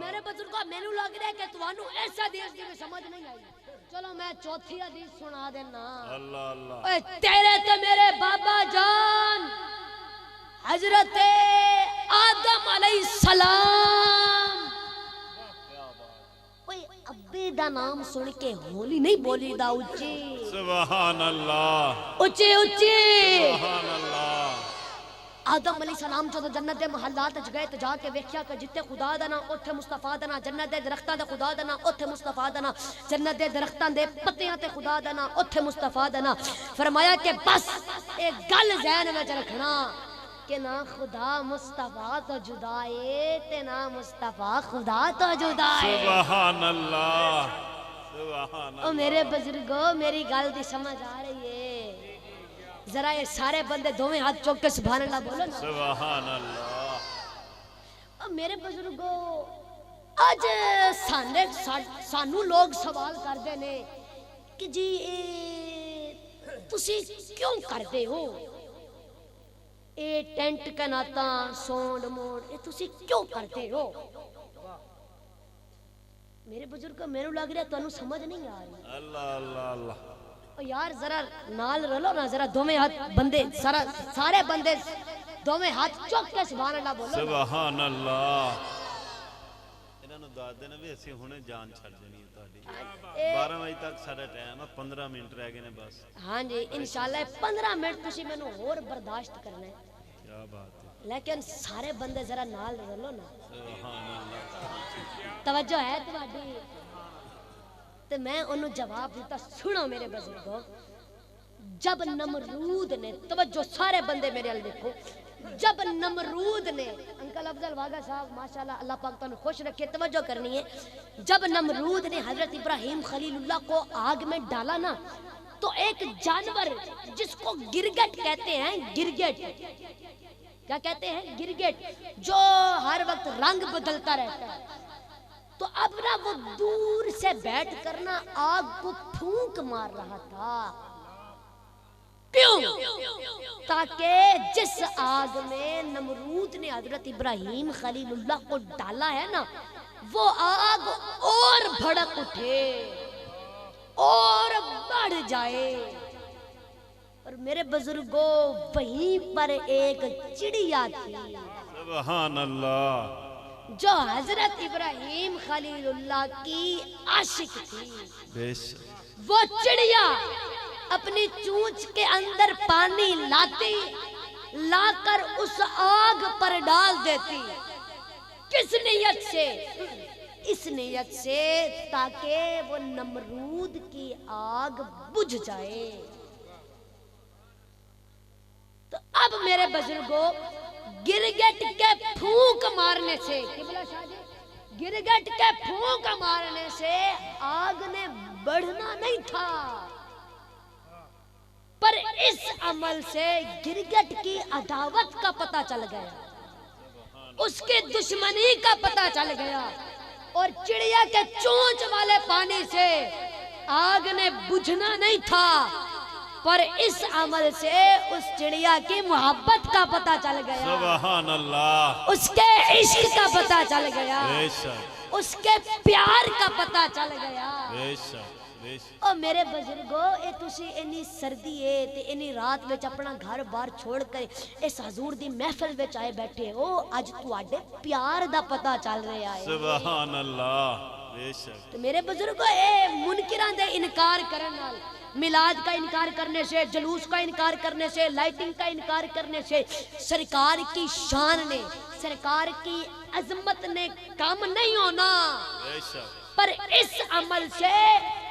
میرے بزرگوں مینوں لگ رہا ہے کہ تانوں اس حدیث دی سمجھ نہیں آئی. چلو میں چوتھی حدیث سنا دینا. اللہ اللہ اوے تیرے تے میرے بابا جان حضرت آدم علیہ السلام اوے ابے دا نام سن کے ہولی نہیں بولی دا اچھی. سبحان اللہ اچھی اچھی. سبحان اللہ. آدم علیہ السلام جو جنت دے محلات وچ گئے تے جا کے ویکھیا کہ جتے خدا دا نا اوتھے مصطفیٰ دا نا, جنت دے درختاں دے خدا دا نا اوتھے مصطفیٰ دا نا, جنت دے درختاں دے پتیاں تے خدا دا نا اوتھے مصطفیٰ دا نا. فرمایا کہ بس ایک گل ذہن وچ رکھنا کہ نہ خدا مصطفیٰ تو جدا ہے تے نہ مصطفیٰ خدا تو جدا ہے. سبحان اللہ سبحان او میرے بزرگوں میری گل دی سمجھ آ رہی ہے؟ ذرا یہ سارے بندے دوویں ہاتھ چوک کے سبحان اللہ بولو نا. سبحان اللہ. اب میرے بزرگوں آج سانو لوگ سوال کرتے نے کہ جی تسی کیوں کرتے ہو اے ٹینٹ کناتا سونڈ موڑ اے تسی کیوں کرتے ہو؟ میرے بزرگوں میرے لگ رہا ہے تانوں سمجھ نہیں آ رہی. اللہ اللہ اللہ. یار ذرا نال رلو نا, ذرا دوویں ہاتھ بندے سارے بندے دوویں ہاتھ چوک کے سبحان اللہ بولو. سبحان اللہ. انہاں نوں دس دینا بھی اسی ہنے جان چھڈ دینی ہے تہاڈی. 12 بجے تک ساڈا ٹائم ہے, 15 منٹ رہ گئے نے بس. ہاں جی انشاءاللہ 15 منٹ تسی مینوں ہور برداشت کرنا ہے. کیا بات ہے. لیکن سارے بندے ذرا نال رلو نا. سبحان اللہ. توجہ ہے تہاڈی؟ تے میں انہوں جواب دیتا سنو میرے بزرگوں. جب نمرود نے, توجہ سارے بندے میرے ال دیکھو, جب نمرود نے, انکل افضل واگا صاحب ماشاءاللہ اللہ پاک تانوں خوش رکھے, توجہ کرنی ہے. جب نمرود نے حضرت ابراہیم خلیل اللہ کو آگ میں ڈالا نا, تو ایک جانور جس کو گرگٹ کہتے ہیں, گرگٹ کیا کہتے ہیں, گرگٹ, جو ہر وقت رنگ بدلتا رہتا ہے, تو اب نا وہ دور سے بیٹھ کر نا آگ کو پھونک مار رہا تھا. کیوں؟ تاکہ جس آگ میں نمرود نے حضرت ابراہیم خلیل اللہ کو ڈالا ہے نا, وہ آگ اور بھڑک اٹھے اور بڑھ جائے. اور میرے بزرگوں وہیں پر ایک چڑیا تھی سبحان اللہ جو حضرت ابراہیم خلیل اللہ کی عاشق تھی. وہ چڑیا اپنی چونچ کے اندر پانی لاتی, لا کر اس آگ پر ڈال دیتی. کس نیت سے؟ اس نیت سے تاکہ وہ نمرود کی آگ بجھ جائے. تو اب میرے بزرگوں گرگٹ کے پھونک مارنے سے, گرگٹ کے پھونک مارنے سے آگ نے بڑھنا نہیں تھا, پر اس عمل سے گرگٹ کی عداوت کا پتہ چل گیا, اس کے دشمنی کا پتہ چل گیا, اور چڑیا کے چونچ والے پانی سے آگ نے بجھنا نہیں تھا, پر اس عمل سے اس چڑیا کی محبت کا پتہ چل گیا. سبحان اللہ. اس کے عشق کا پتہ چل گیا, اس کے پیار کا پتہ چل گیا. او میرے بزرگوں اے تسی انی سردی ہے تے انی رات وچ اپنا گھر بار چھوڑ کر اس حضور دی محفل وچ آئے بیٹھے ہو, اج تواڈے پیار دا پتہ چل رہا ہے. سبحان اللہ. تو میرے بزرگوں اے منکراں دے انکار کرن نال, میلاد کا انکار کرنے سے, جلوس کا انکار کرنے سے, لائٹنگ کا انکار کرنے سے سرکار کی شان نے, سرکار کی عظمت نے کم نہیں ہونا, پر اس عمل سے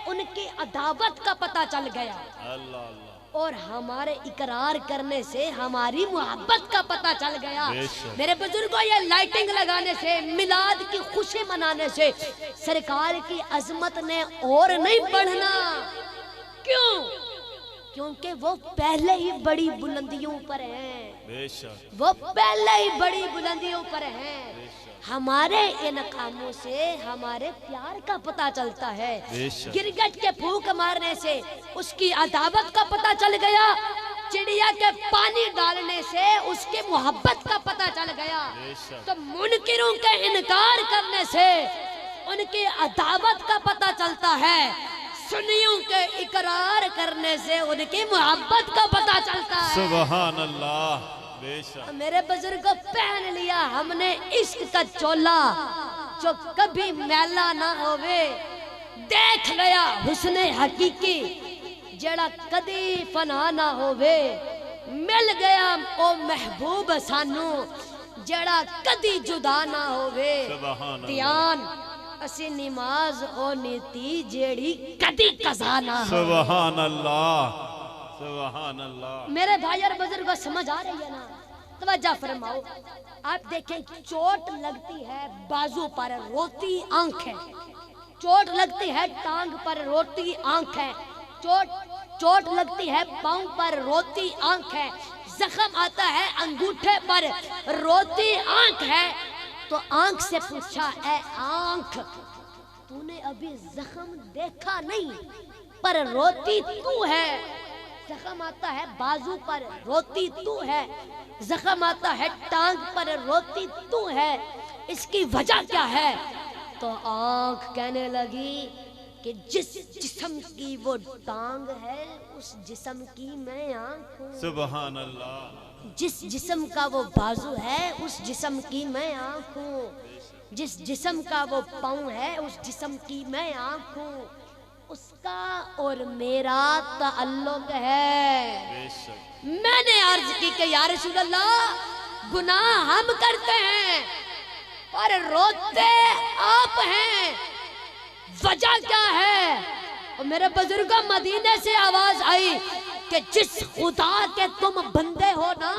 ان کی عداوت کا پتہ چل گیا. اور ہمارے اقرار کرنے سے ہماری محبت کا پتہ چل گیا. میرے بزرگوں یہ لائٹنگ لگانے سے, میلاد کی خوشی منانے سے سرکار کی عظمت نے اور نہیں بڑھنا. کیوں؟ کیونکہ وہ پہلے ہی بڑی بلندیوں پر ہیں, وہ پہلے ہی بڑی بلندیوں پر ہیں. ہمارے ان کاموں سے ہمارے پیار کا پتہ چلتا ہے. گرگٹ کے پھونک مارنے سے اس کی عداوت کا پتہ چل گیا, چڑیا کے پانی ڈالنے سے اس کی محبت کا پتہ چل گیا، بے شک تو منکروں کے انکار کرنے سے ان کی عداوت کا پتہ چلتا ہے، سنیوں کے اقرار کرنے سے ان کی محبت کا پتہ چلتا ہے۔ سبحان اللہ، بے شک میرے بزرگوں پہن لیا ہم نے عشق کا چولا جو کبھی میلا نہ ہوئے، دیکھ لیا حسن حقیقی جڑا کدی فنا نہ ہوئے، مل گیا او محبوب سانو جڑا کدی جدا نہ ہوئے، سبحان اللہ، دیان اسی نماز او نیتی جیڑی کدی قضا نہ ہو۔ سبحان اللہ، سبحان اللہ، میرے بھائی اور بزرگوں سمجھ آ رہی ہے نا؟ توجہ فرماؤ، آپ دیکھیں چوٹ لگتی ہے بازو پر روتی آنکھ ہے، چوٹ لگتی ہے ٹانگ پر روتی آنکھ ہے، چوٹ لگتی ہے پاؤں پر روتی آنکھ ہے، زخم آتا ہے انگوٹھے پر روتی آنکھ ہے، تو آنکھ سے پوچھا اے آنکھ تو نے ابھی زخم دیکھا نہیں پر روتی تو ہے، زخم آتا ہے بازو پر روتی تو ہے، زخم آتا ہے ٹانگ پر روتی تو ہے، اس کی وجہ کیا ہے؟ تو آنکھ کہنے لگی کہ جس جسم کی وہ ٹانگ ہے اس جسم کی میں آنکھ ہوں، سبحان اللہ، جس جسم کا وہ بازو ہے اس جسم کی میں آنکھ ہوں، جس جسم کا وہ پاؤں ہے اس جسم کی میں آنکھ ہوں، اس کا اور میرا تعلق ہے۔ بے شک میں نے عرض کی کہ یا رسول اللہ گناہ ہم کرتے ہیں پر روتے آپ ہیں، وجہ کیا ہے؟ اور میرے بزرگوں مدینے سے آواز آئی کہ جس خدا کے تم بندے ہو نا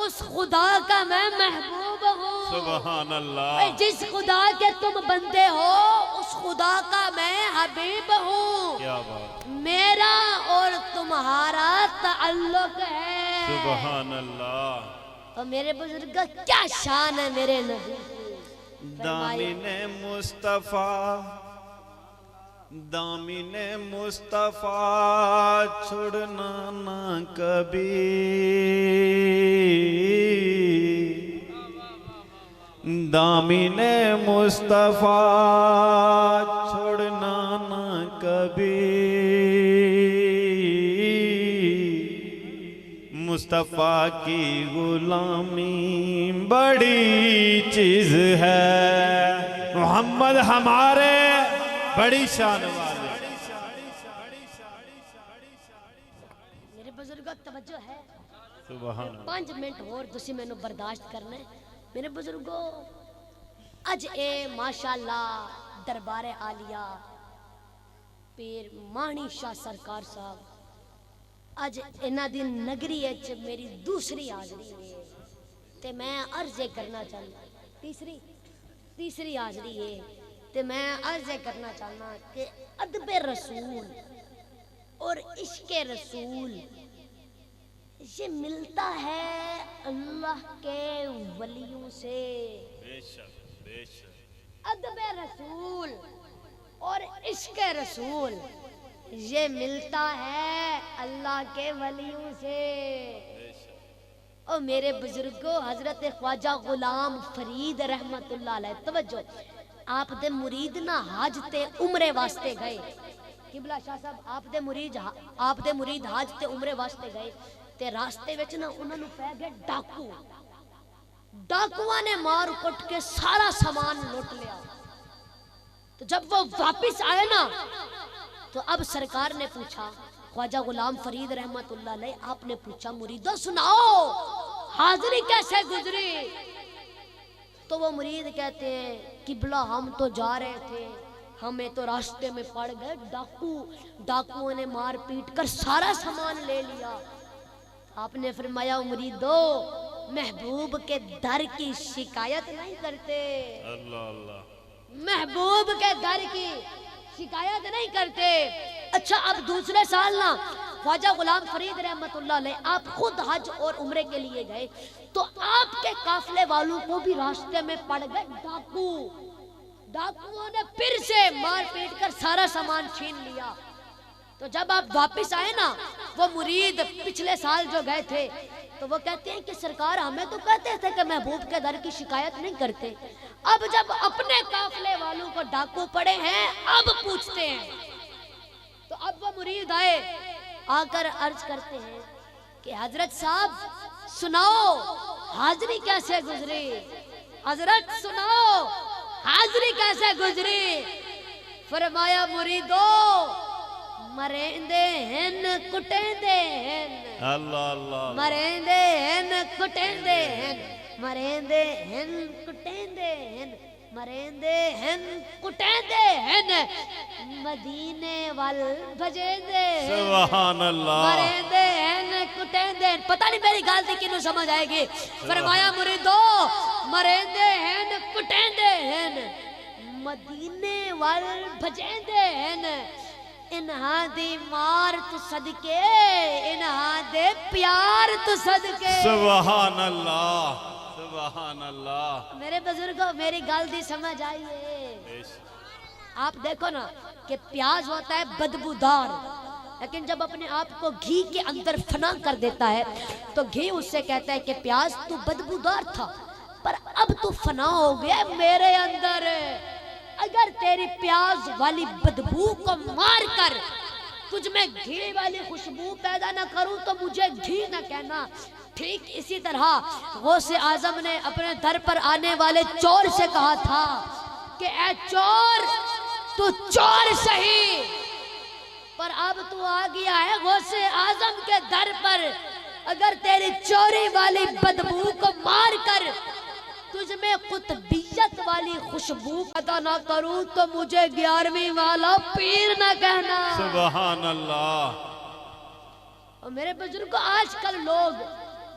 اس خدا کا میں محبوب ہوں، سبحان اللہ، جس خدا کے تم بندے ہو اس خدا کا میں حبیب ہوں، کیا بات، میرا اور تمہارا تعلق ہے۔ سبحان اللہ، اور میرے بزرگ کیا شان ہے میرے نبی کی، دامن مصطفیٰ، دامن مصطفیٰ چھوڑنا نہ کبھی، دامن مصطفیٰ چھوڑنا نہ کبھی، مصطفیٰ کی غلامی بڑی چیز ہے، محمد ہمارے بڑی شان والے۔ میرے بزرگوں توجہ ہے، سبحان اللہ، 5 منٹ اور تسی میں برداشت کرنے۔ میرے بزرگوں اج اے ماشاءاللہ دربار عالیہ پیر مانی شاہ سرکار صاحب اج انہاں دی نگری اچ میری دوسری حاضری ہے تے میں عرض کرنا چاہتا تیسری حاضری ہے تے میں عرض کرنا چاہنا کہ ادب رسول اور عشق رسول یہ ملتا ہے اللہ کے ولیوں سے، بے شک، بے شک، ادب رسول اور عشق رسول یہ ملتا ہے اللہ کے ولیوں سے۔ اور میرے بزرگوں حضرت خواجہ غلام فرید رحمت اللہ علیہ توجہ، آپ دے مرید نہ حج تے عمرے واسطے گئے، قبلہ شاہ صاحب آپ دے مرید حج تے عمرے واسطے گئے تے راستے وچ نہ انہاں نوں پے گئے ڈاکو، ڈاکواں نے مار کٹ کے سارا سامان لوٹ لیا، تو جب وہ واپس آئے نا تو اب سرکار نے پوچھا، خواجہ غلام فرید رحمت اللہ علیہ آپ نے پوچھا مریدوں سناؤ حاضری کیسے گزری؟ تو وہ مرید کہتے ہیں قبلہ ہم تو جا رہے تھے، ہمیں تو راستے میں پڑ گئے ڈاکوؤں نے مار پیٹ کر سارا سامان لے لیا۔ آپ نے فرمایا مریدو محبوب کے در کی شکایت نہیں کرتے، اللہ اللہ، محبوب کے در کی شکایت نہیں کرتے۔ اچھا اب دوسرے سال نا خواجہ غلام فرید رحمت اللہ علیہ آپ خود حج اور عمرے کے لیے گئے تو آپ کے قافلے والوں کو بھی راستے میں پڑ گئے ڈاکوؤں نے پھر سے مار پیٹ کر سارا سامان چھین لیا۔ تو جب آپ واپس آئے نا، وہ مرید پچھلے سال جو گئے تھے، تو وہ کہتے ہیں کہ سرکار ہمیں تو کہتے تھے کہ محبوب کے در کی شکایت نہیں کرتے، اب جب اپنے قافلے والوں کو ڈاکو پڑے ہیں اب پوچھتے ہیں۔ تو اب وہ مرید آئے، آ کر عرض کرتے ہیں کہ حضرت صاحب سناؤ حاضری کیسے گزری، حضرت سناؤ حاضری کیسے گزری۔ فرمایا مریدو مرندے ہن کٹندے ہن، اللہ اللہ، مرندے ہن کٹندے ہن، مرندے ہن کٹندے ہن، مرندے ہن کٹندے ہن، مدینے وال بھجندے ہن، سبحان اللہ، مرندے ہن کٹندے ہن۔ پتہ نہیں میری گل دی کنوں سمجھ آئے گی۔ فرمایا مریدو مرندے ہن کٹندے ہن، مدینے وال بھجندے ہن، انہاں دی مار تو صدقے، انہاں دے پیار تو صدقے۔ سبحان اللہ، سبحان اللہ۔ میرے بزرگوں میری گل دی سمجھ آئیے۔ آپ دیکھو نا کہ پیاز ہوتا ہے بدبودار، لیکن جب اپنے آپ کو گھی کے اندر فنا کر دیتا ہے تو گھی اس سے کہتا ہے کہ پیاز تو بدبودار تھا پر اب تو فنا ہو گیا میرے اندر، اگر تیری پیاز والی بدبو کو مار کر تجھ میں گھی والی خوشبو پیدا نہ کروں تو مجھے گھی نہ کہنا۔ ٹھیک اسی طرح غوث اعظم نے اپنے در پر آنے والے چور سے کہا تھا کہ اے چور تو چور سہی، پر اب تو آ گیا ہے غوث اعظم کے در پر، اگر تیری چوری والی بدبو کو مار کر تجھ میں قطبیت والی خوشبو پیدا نہ کروں تو مجھے 11ویں والا پیر نہ کہنا۔ سبحان اللہ۔ اور میرے بزرگوں آج کل لوگ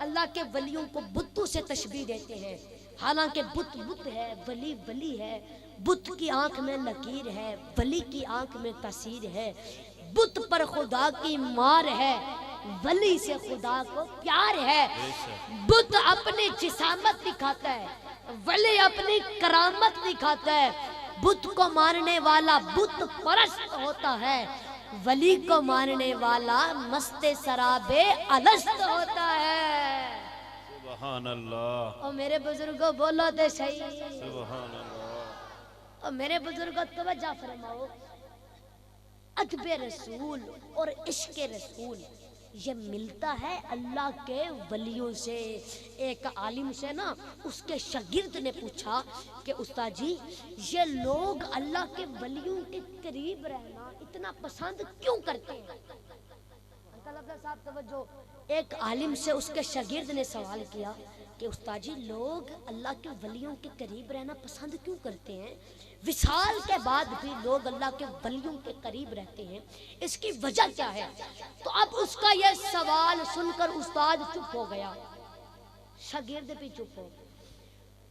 اللہ کے ولیوں کو بتوں سے تشبیہ دیتے ہیں، حالانکہ بت بت ہے، ولی ولی ہے، بت کی آنکھ میں لکیر ہے، ولی کی آنکھ میں تاثیر ہے، بت پر خدا کی مار ہے، ولی سے خدا کو پیار ہے۔ بت اپنی جسامت دکھاتا ہے، ولی اپنی کرامت دکھاتا ہے، بت کو ماننے والا بت پرست ہوتا ہے، ولی کو ماننے والا مست سراب الست ہوتا ہے۔ سبحان اللہ، اور میرے بزرگوں بولو دے صحیح، سبحان اللہ۔ اور میرے بزرگوں توجہ فرماؤ، ادب رسول اور عشق رسول یہ ملتا ہے اللہ کے ولیوں سے۔ ایک عالم سے نا اس کے شاگرد نے پوچھا کہ استاد جی یہ لوگ اللہ کے ولیوں کے قریب رہنا اتنا پسند کیوں کرتے ہیں؟ انکل عبداللہ صاحب توجہ، ایک عالم سے اس کے شاگرد نے سوال کیا کہ استاد جی لوگ اللہ کے ولیوں کے قریب رہنا پسند کیوں کرتے ہیں؟ وصال کے بعد بھی لوگ اللہ کے ولیوں کے قریب رہتے ہیں، اس کی وجہ کیا ہے؟ تو اب اس کا یہ سوال سن کر استاد چپ ہو گیا، شاگرد بھی چپ ہو گیا۔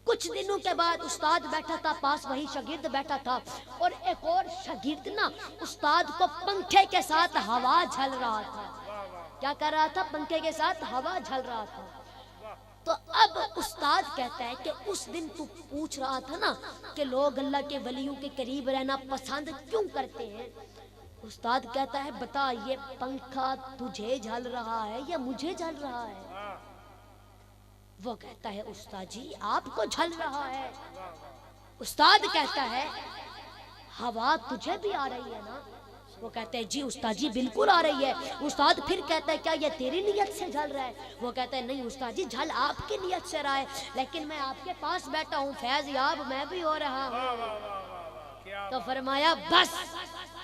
کچھ دنوں کے بعد استاد بیٹھا تھا، پاس وہی شاگرد بیٹھا تھا، اور ایک اور شاگرد نا استاد کو پنکھے کے ساتھ ہوا جھل رہا تھا۔ کیا کر رہا تھا؟ پنکھے کے ساتھ ہوا جھل رہا تھا۔ تو اب استاد کہتا ہے کہ اس دن تو پوچھ رہا تھا نا کہ لوگ اللہ کے ولیوں کے قریب رہنا پسند کیوں کرتے ہیں، استاد کہتا ہے بتا یہ پنکھا تجھے جھل رہا ہے یا مجھے جھل رہا ہے؟ وہ کہتا ہے استاد جی آپ کو جھل رہا ہے۔ استاد کہتا ہے ہوا تجھے بھی آ رہی ہے نا؟ وہ کہتے ہیں جی استاد جی بالکل آ رہی ہے۔ استاد پھر کہتا ہے کیا یہ تیری نیت سے جھل رہا ہے؟ وہ کہتا ہے نہیں استاد جی جھل آپ کی نیت سے رہا ہے، لیکن میں آپ کے پاس بیٹھا ہوں فیض یاب میں بھی ہو رہا ہوں۔ تو فرمایا بس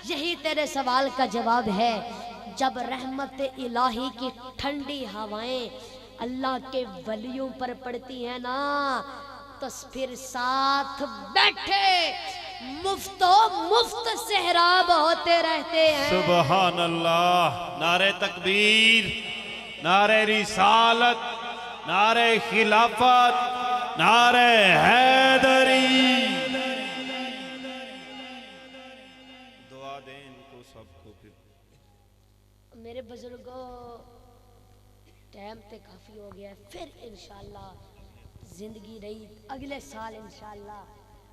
یہی تیرے سوال کا جواب ہے، جب رحمت الہی کی ٹھنڈی ہوائیں اللہ کے ولیوں پر پڑتی ہیں نا تو پھر ساتھ بیٹھے مفت و مفت سہراب ہوتے رہتے ہیں۔ سبحان اللہ، نعرہ تکبیر، نعرہ رسالت، نعرہ خلافت، نعرہ حیدری۔ دعا دیں ان کو سب کو۔ پھر میرے بزرگوں ٹائم تے کافی ہو گیا ہے، پھر انشاءاللہ زندگی رہی اگلے سال انشاءاللہ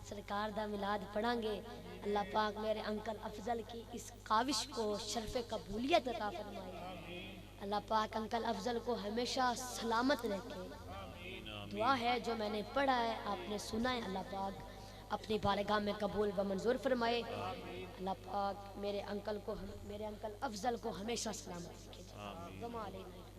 سرکار دا میلاد پڑھاں گے اللہ پاک میرے انکل افضل کی اس کاوش کو شرف قبولیت عطا فرمائے اللہ پاک انکل افضل کو ہمیشہ سلامت رکھے دعا ہے جو میں نے پڑھا ہے آپ نے سنا ہے اللہ پاک اپنی بارگاہ میں قبول و منظور فرمائے اللہ پاک میرے انکل افضل کو ہمیشہ سلامت رکھے